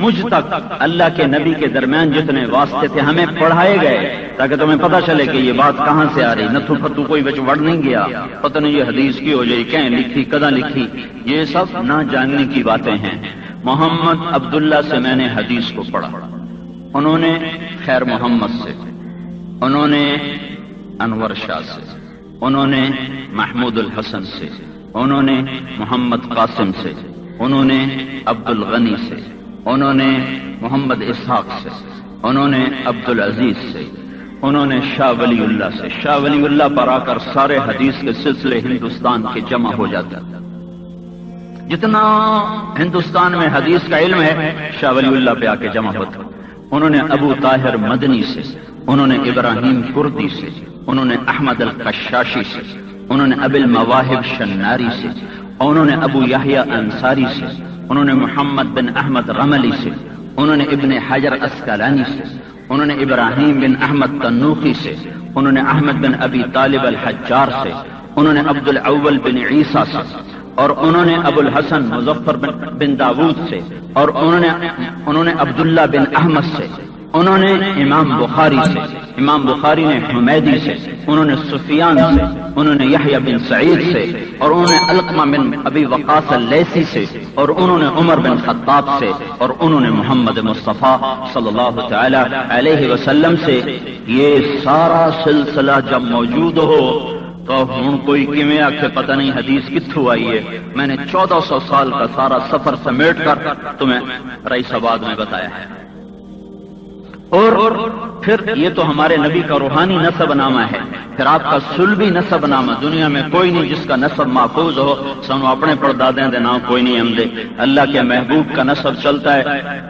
مجھ تک اللہ کے نبی کے درمیان جتنے واسطے تھے ہمیں پڑھائے گئے تاکہ تمہیں پتہ چلے کہ یہ بات کہاں سے آ رہی، نتھو پھتو کوئی بچ وڑ نہیں گیا، پتہ نہیں یہ حدیث کی ہو جائے، کہیں لکھی کداں لکھی، یہ سب نہ جاننے کی باتیں ہیں۔ محمد عبداللہ سے میں نے حدیث کو پڑھا، انہوں نے خیر محمد سے، انہوں نے انور شاہ سے، انہوں نے محمود الحسن سے، انہوں نے محمد قاسم سے، انہوں نے عبد الغنی سے، انہوں نے محمد اسحاق سے، انہوں نے عبد العزیز سے، انہوں نے شاہ ولی اللہ سے۔ شاہ ولی اللہ پر آ کر سارے حدیث کے سلسلے ہندوستان کے جمع ہو جاتے ہیں، جتنا ہندوستان میں حدیث کا علم ہے شاہ ولی اللہ پہ آ کے جمع ہوتا۔ انہوں نے ابو طاہر مدنی سے، انہوں نے ابراہیم کردی سے، انہوں نے احمد القشاشی سے، انہوں نے ابو المواہب شناری سے، انہوں نے ابو یحییٰ انصاری سے، انہوں نے محمد بن احمد رملی سے، انہوں نے ابن حجر اسقلانی سے، انہوں نے ابراہیم بن احمد تنوخی سے، انہوں نے احمد بن ابی طالب الحجار سے، انہوں نے عبد الاول بن عیسیٰ سے، اور انہوں نے ابو الحسن مظفر بن داود سے، اور انہوں نے عبداللہ بن احمد سے، انہوں نے امام بخاری سے، امام بخاری نے حمیدی سے، انہوں نے سفیان سے، انہوں نے یحییٰ بن سعید سے، اور انہوں نے علقمہ بن ابی وقاص اللیثی سے، اور انہوں نے عمر بن خطاب سے، اور انہوں نے محمد مصطفیٰ صلی اللہ تعالی علیہ وسلم سے۔ یہ سارا سلسلہ جب موجود ہو تو ہوں کوئی کیویں آکھے پتہ نہیں حدیث کتھوں آئی ہے۔ میں نے 1400 سال کا سارا سفر سمیٹ کر تمہیں رئیس آباد میں بتایا ہے۔ اور پھر یہ تو ہمارے نبی کا روحانی نسب نامہ ہے، پھر آپ کا سلبی نسب نامہ، دنیا میں کوئی نہیں جس کا نسب محفوظ ہو، سنو اپنے پردادے دے نام کوئی نہیں ہم دے۔ اللہ کے محبوب کا نسب چلتا ہے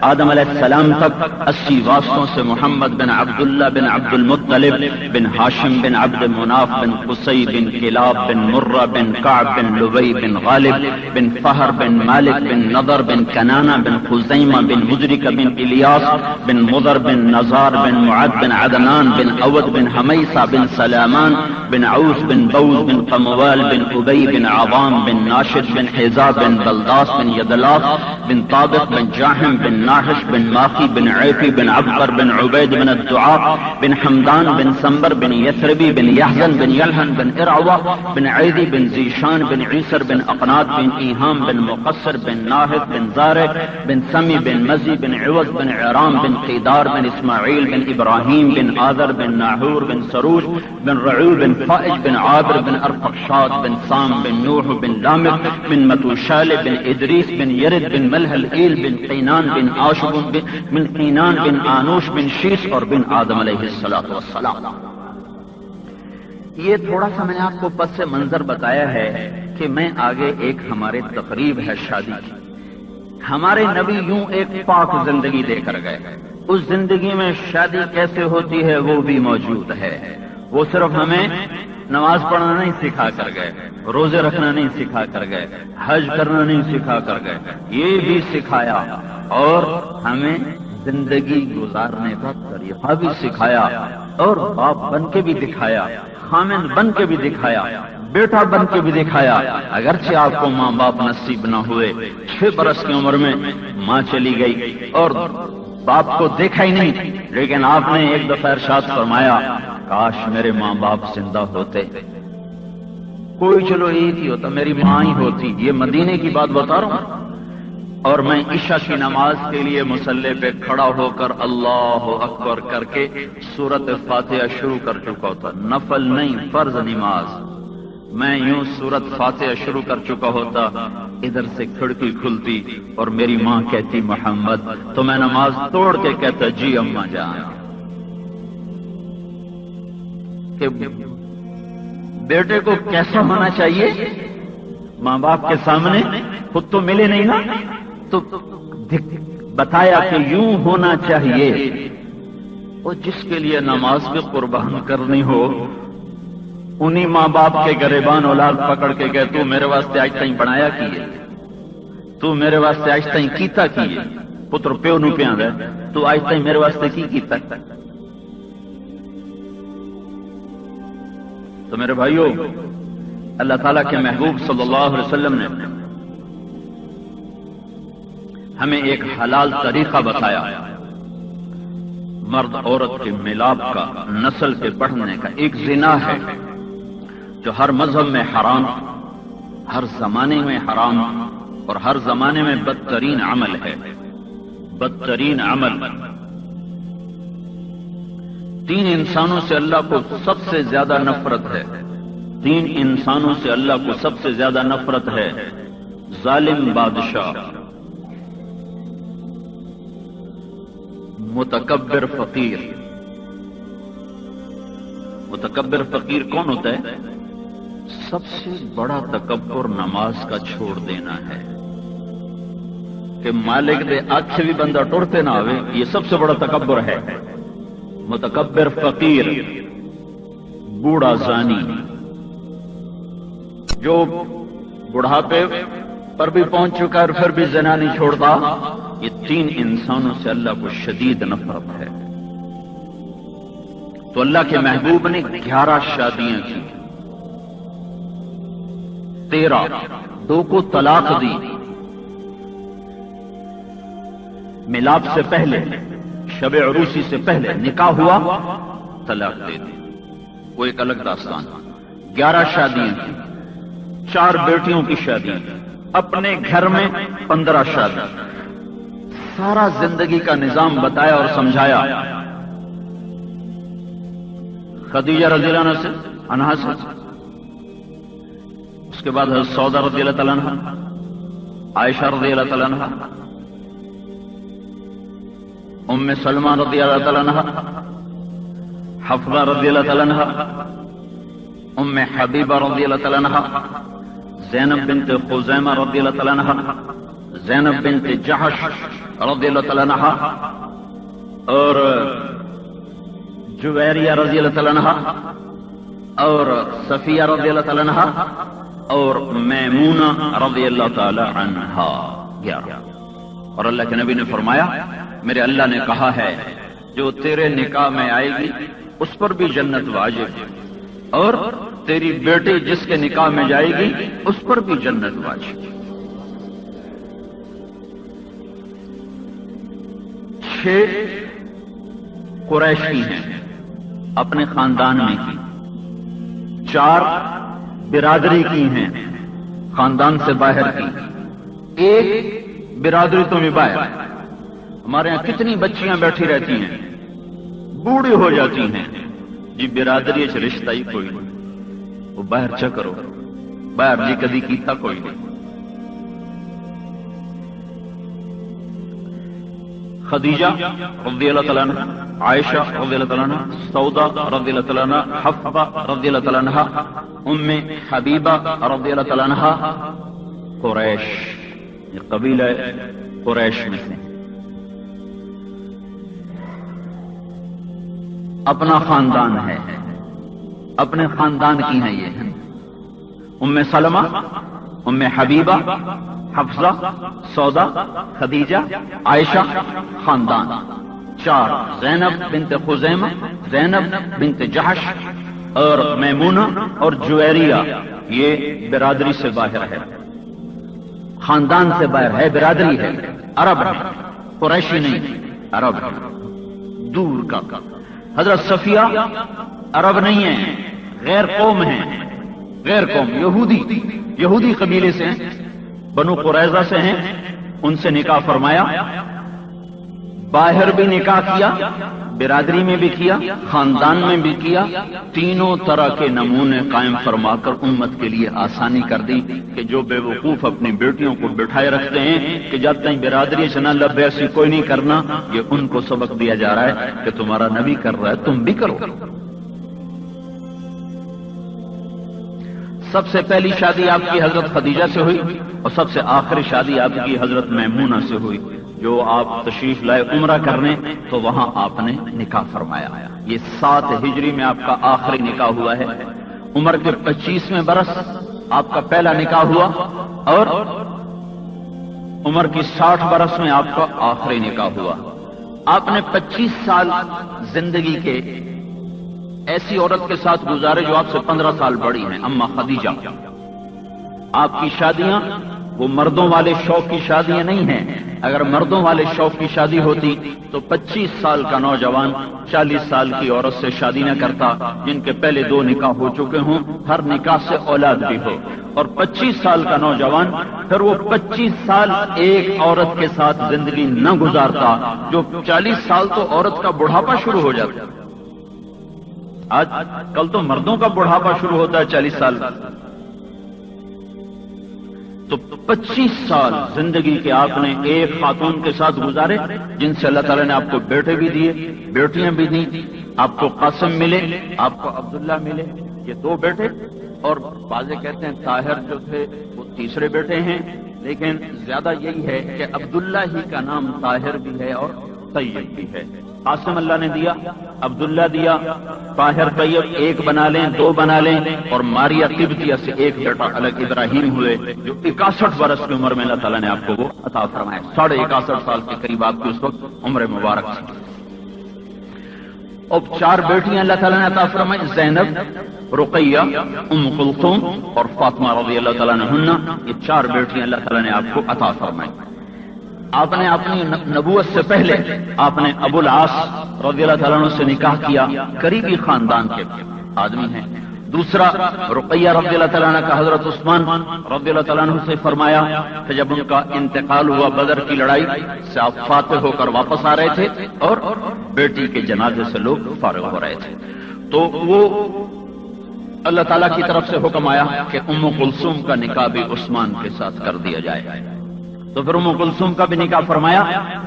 آدم علیہ السلام تک 80 واسطوں سے، محمد بن عبداللہ بن عبد المطلب بن ہاشم بن عبد مناف بن قصی بن کلاب بن مرہ بن کعب بن لبی بن غالب بن فہر بن مالک بن نضر بن کنانہ بن خزیمہ بن مدرکہ بن الیاس بن مضر بن نزار بن معد بن عدنان بن اود بن حمیصہ بن سلامان بن عوف بن بوز بن قموال بن ابی بن عوام بن ناشد بن حزاب بن بلداس بن یدلاف بن طابق بن جاحم بن ناحش بن ماخی بن عیفی بن عبقر بن عبید بن الدعاء بن حمدان بن سنبر بن یثربی بن یحزن بن یلحن بن ارعوہ بن عیدی بن زیشان بن عیسر بن اقناد بن ایہام بن مقصر بن ناہد بن زارع بن سمی بن مزی بن عوض بن عرام بن قیدار بن اسماعیل بن ابراہیم بن آذر بن ناحور بن سروج بن رعو بن فائج بن عابر بن ارفقشاد بن سام بن نوح بن لامق بن متوشال بن ادریس بن یرد بن ملح الایل بن قینان بن آشب بن قینان بن آنوش بن شیس اور بن آدم علیہ السلام۔ یہ تھوڑا سا میں نے آپ کو پس منظر بتایا ہے کہ میں آگے ایک ہمارے تقریب ہے شادی کی، ہمارے نبی یوں ایک پاک زندگی دے کر گئے، اس زندگی میں شادی کیسے ہوتی ہے وہ بھی موجود ہے۔ وہ صرف ہمیں نماز پڑھنا نہیں سکھا کر گئے، روزے رکھنا نہیں سکھا کر گئے، حج کرنا نہیں سکھا کر گئے، یہ بھی سکھایا اور ہمیں زندگی گزارنے کا طریقہ بھی سکھایا، اور باپ بن کے بھی دکھایا، خامن بن کے بھی دکھایا، بیٹا بن کے بھی دکھایا۔ اگرچہ آپ کو ماں باپ نصیب نہ ہوئے، 6 برس کی عمر میں ماں چلی گئی اور باپ کو دیکھا ہی نہیں، لیکن آپ نے ایک دفعہ ارشاد فرمایا کاش میرے ماں باپ زندہ ہوتے، کوئی چلو ایک ہی ہوتا، میری ماں ہی ہوتی۔ یہ مدینے کی بات بتا رہا ہوں۔ اور میں عشاء کی نماز کے لیے مصلی پہ کھڑا ہو کر اللہ اکبر کر کے سورۃ فاتحہ شروع کر چکا ہوتا، نفل نہیں، فرض نماز۔ میں یوں سورۃ فاتحہ شروع کر چکا ہوتا، ادھر سے کھڑکی کھلتی اور میری ماں کہتی محمد، تو میں نماز توڑ کے کہتا جی اماں جان۔ کہ بیٹے کو کیسا ہونا چاہیے ماں باپ کے سامنے، خود تو ملے نہیں نا، تو بتایا کہ یوں ہونا چاہیے۔ اور جس کے لیے نماز بھی قربان کرنی ہو، انہی ماں باپ کے گریبان اولاد پکڑ کے گئے تو میرے واسطے آج تائیں بنایا کیے، تو میرے واسطے آج تائیں کیتا کیے، پتر پیو نو پیاں دے تو آج تائیں میرے واسطے کی کیتا۔ تو میرے بھائیو، اللہ تعالیٰ کے محبوب صلی اللہ علیہ وسلم نے ہمیں ایک حلال طریقہ بتایا مرد عورت کے ملاپ کا، نسل کے بڑھنے کا. ایک زنا ہے جو ہر مذہب میں حرام، ہر زمانے میں حرام، اور ہر زمانے میں بدترین عمل ہے. بدترین عمل. 3 انسانوں سے اللہ کو سب سے زیادہ نفرت ہے. 3 انسانوں سے اللہ کو سب سے زیادہ نفرت ہے. ظالم بادشاہ، متکبر فقیر. متکبر فقیر کون ہوتا ہے؟ سب سے بڑا تکبر نماز کا چھوڑ دینا ہے کہ مالک دے آنکھ بھی بندہ ٹرتے نہ ہوئے. یہ سب سے بڑا تکبر ہے. متکبر فقیر، بوڑھا زانی جو بڑھاپے پر بھی پہنچ چکا ہے اور پھر بھی زنا نہیں چھوڑتا. یہ 3 انسانوں سے اللہ کو شدید نفرت ہے. تو اللہ کے محبوب نے 11 شادیاں کی، 13 2 کو طلاق دی. ملاپ سے پہلے، شب عروسی سے پہلے نکاح ہوا، طلاق دے دی. وہ ایک الگ داستان. 11 شادیاں کی، 4 بیٹیوں کی شادی، اپنے گھر میں 15 شادی. سارا زندگی کا نظام بتایا اور سمجھایا. خدیجہ رضی اللہ عنہا سے، اس کے بعد حضرت سودا رضی اللہ تعالیٰ عنہ، عائشہ رضی اللہ تعالیٰ عنہ، ام سلمہ رضی اللہ تعالیٰ عنہ، حفصہ رضی اللہ تعالیٰ عنہ، ام حبیبہ رضی اللہ تعالیٰ عنہ، زینب بنت خزیمہ رضی اللہ تعالیٰ عنہ، زینب بنت جحش رضی اللہ تعالیٰ عنہ، اور جویریہ رضی اللہ تعالیٰ عنہ، اور صفیہ رضی اللہ تعالیٰ عنہ، اور میمونہ رضی اللہ تعالیٰ عنہا. 11. اور اللہ کے نبی نے فرمایا میرے اللہ نے کہا ہے جو تیرے نکاح میں آئے گی اس پر بھی جنت واجب ہے، اور تیری بیٹی جس کے نکاح میں جائے گی اس پر بھی جنت واجب. 6 قریشی ہیں اپنے خاندان میں کی، 4 برادری کی ہیں خاندان سے باہر کی، 1 برادری تو میں باہر. ہمارے یہاں کتنی بچیاں بیٹھی رہتی ہیں، بوڑھی ہو جاتی ہیں، جی برادری سے رشتہ ہی کوئی نہیں، وہ باہر چا کرو، باہر جی کدی کیتا کوئی نہیں. خدیجہ رضی اللہ تعالیٰ عنہ، عائشہ رضی اللہ تعالیٰ عنہ، سودا رضی اللہ تعالیٰ عنہ، حفصہ رضی اللہ تعالیٰ عنہ، ام حبیبہ رضی اللہ تعالیٰ عنہ. قریش، یہ قبیلہ قریش میں سے. اپنا خاندان ہے، اپنے خاندان کی ہیں یہ. ام سلمہ، ام حبیبہ، حفصہ، سودا، خدیجہ، عائشہ، خاندان. 4 زینب بنت خزیمہ، زینب بنت جحش، اور میمونہ اور جویریہ. یہ برادری سے باہر ہے، خاندان سے باہر ہے، برادری ہے، عرب ہے، قریشی نہیں، عرب ہے، دور کا. حضرت صفیہ عرب نہیں ہیں، غیر قوم ہیں، غیر قوم، یہودی قبیلے سے ہیں، بنو قریظہ سے ہیں. ان سے نکاح فرمایا، باہر بھی نکاح کیا، برادری میں بھی کیا، خاندان میں بھی کیا. تینوں طرح کے نمونے قائم فرما کر امت کے لیے آسانی کر دی کہ جو بے وقوف اپنی بیٹیوں کو بٹھائے رکھتے ہیں کہ جب تک برادری سے نہ لب ایسی کوئی نہیں کرنا، یہ ان کو سبق دیا جا رہا ہے کہ تمہارا نبی کر رہا ہے تم بھی کرو. سب سے پہلی شادی آپ کی حضرت خدیجہ سے ہوئی، اور سب سے آخری شادی آپ کی حضرت میمونہ سے ہوئی. جو آپ تشریف لائے عمرہ کرنے تو وہاں آپ نے نکاح فرمایا. یہ 7 ہجری میں آپ کا آخری نکاح ہوا ہے. عمر کے 25ویں برس آپ کا پہلا نکاح ہوا، اور عمر کی 60 برس میں آپ کا آخری نکاح ہوا. آپ نے 25 سال زندگی کے ایسی عورت کے ساتھ گزارے جو آپ سے 15 سال بڑی ہیں، اما خدیجہ. آپ کی شادیاں وہ مردوں والے شوق کی شادیاں نہیں ہیں۔ اگر مردوں والے شوق کی شادی ہوتی تو 25 سال کا نوجوان 40 سال کی عورت سے شادی نہ کرتا، جن کے پہلے 2 نکاح ہو چکے ہوں، ہر نکاح سے اولاد بھی ہو، اور 25 سال کا نوجوان پھر وہ 25 سال ایک عورت کے ساتھ زندگی نہ گزارتا، جو 40 سال تو عورت کا بڑھاپا شروع ہو جاتا۔ آج کل تو مردوں کا بڑھاپا شروع ہوتا ہے 40 سال، تو 25 سال زندگی کے آپ نے ایک خاتون کے ساتھ گزارے، جن سے اللہ تعالیٰ نے آپ کو بیٹے بھی دیے، بیٹیاں بھی دیں، آپ کو قاسم ملے، آپ کو عبداللہ ملے، یہ 2 بیٹے، اور بعض کہتے ہیں طاہر جو تھے وہ تیسرے بیٹے ہیں، لیکن زیادہ یہی ہے کہ عبداللہ ہی کا نام طاہر بھی ہے اور طیب بھی ہے۔ قاسم اللہ نے دیا، عبداللہ دیا، طاہر طیب 1 بنا لیں، 2 بنا لیں، اور ماریا قبطیہ سے 1 بیٹا الگ ابراہیم ہوئے، جو 61 برس کی عمر میں اللہ تعالیٰ نے آپ کو وہ عطا فرمایا۔ 61.5 سال کے قریب آپ کی اس وقت عمر مبارک تھی۔ اب 4 بیٹیاں اللہ تعالیٰ نے عطا فرمائی، زینب، رقیہ، ام کلثوم اور فاطمہ رضی اللہ تعالیٰ عنہن، یہ 4 بیٹیاں اللہ تعالیٰ نے آپ کو عطا فرمائی۔ آپ نے اپنی نبوت سے پہلے آپ نے ابو العاص رضی اللہ تعالیٰ عنہ سے نکاح کیا، قریبی خاندان کے آدمی ہیں۔ دوسرا رقیہ رضی اللہ تعالیٰ عنہ کا حضرت عثمان رضی اللہ تعالیٰ عنہ سے فرمایا کہ جب ان کا انتقال ہوا بدر کی لڑائی سے، آپ فاتح ہو کر واپس آ رہے تھے اور بیٹی کے جنازے سے لوگ فارغ ہو رہے تھے، تو وہ اللہ تعالیٰ کی طرف سے حکم آیا کہ ام کلثوم کا نکاح بھی عثمان کے ساتھ کر دیا جائے۔ تو پھر ام کلثوم کا بھی نکاح فرمایا۔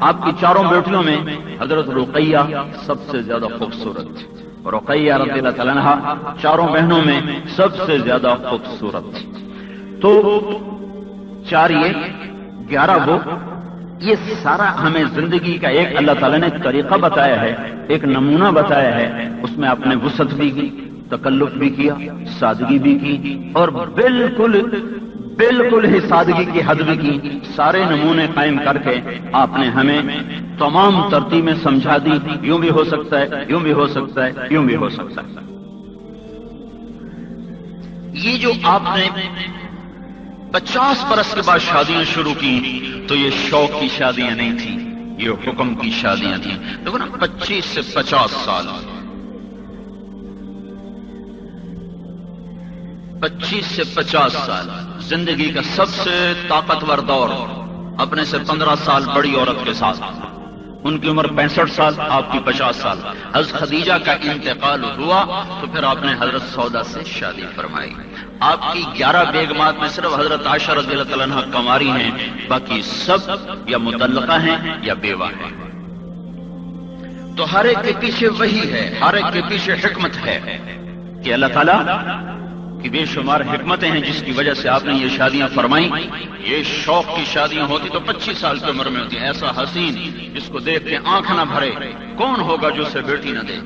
آپ کی 4 بیٹیوں میں حضرت رقیہ سب سے زیادہ خوبصورت تھی، رقیہ رضی اللہ تعالیٰ عنہا 4 بہنوں میں سب سے زیادہ خوبصورت تھی۔ تو 4 یہ، 11 وہ، یہ سارا ہمیں زندگی کا ایک اللہ تعالیٰ نے طریقہ بتایا ہے، ایک نمونہ بتایا ہے، اس میں آپ نے وسعت بھی کی، تکلف بھی کیا، سادگی بھی کی، اور بالکل ہی سادگی کی حد بھی کی۔ سارے نمونے قائم کر کے آپ نے ہمیں تمام ترتیبیں سمجھا دی، یوں بھی ہو سکتا ہے، یوں بھی ہو سکتا ہے، یوں بھی ہو سکتا ہے۔ یہ جو آپ نے 50 برس کے بعد شادیاں شروع کی، تو یہ شوق کی شادیاں نہیں تھیں، یہ حکم کی شادیاں تھیں۔ دیکھو نا، 25 سے 50 سال، 25 سے 50 سال زندگی کا سب سے طاقتور دور، اپنے سے 15 سال بڑی عورت کے ساتھ، ان کی عمر 65 سال، آپ کی 50 سال۔ حضرت خدیجہ کا انتقال ہوا تو پھر آپ نے حضرت سودا سے شادی فرمائی۔ آپ کی 11 بیگمات میں صرف حضرت عائشہ رضی اللہ تعالیٰ عنہ کنواری ہیں، باقی سب یا مطلقہ ہیں یا بیوہ ہیں۔ تو ہر ایک کے پیچھے وہی ہے، ہر ایک کے پیچھے حکمت ہے کہ اللہ تعالیٰ کی بے شمار حکمتیں ہیں جس کی وجہ سے آپ نے یہ شادیاں فرمائیں۔ یہ شوق کی شادیاں ہوتی تو 25 سال کی عمر میں ہوتی۔ ایسا حسین جس کو دیکھ کے آنکھ نہ بھرے کون ہوگا جو اسے بیٹی نہ دے؟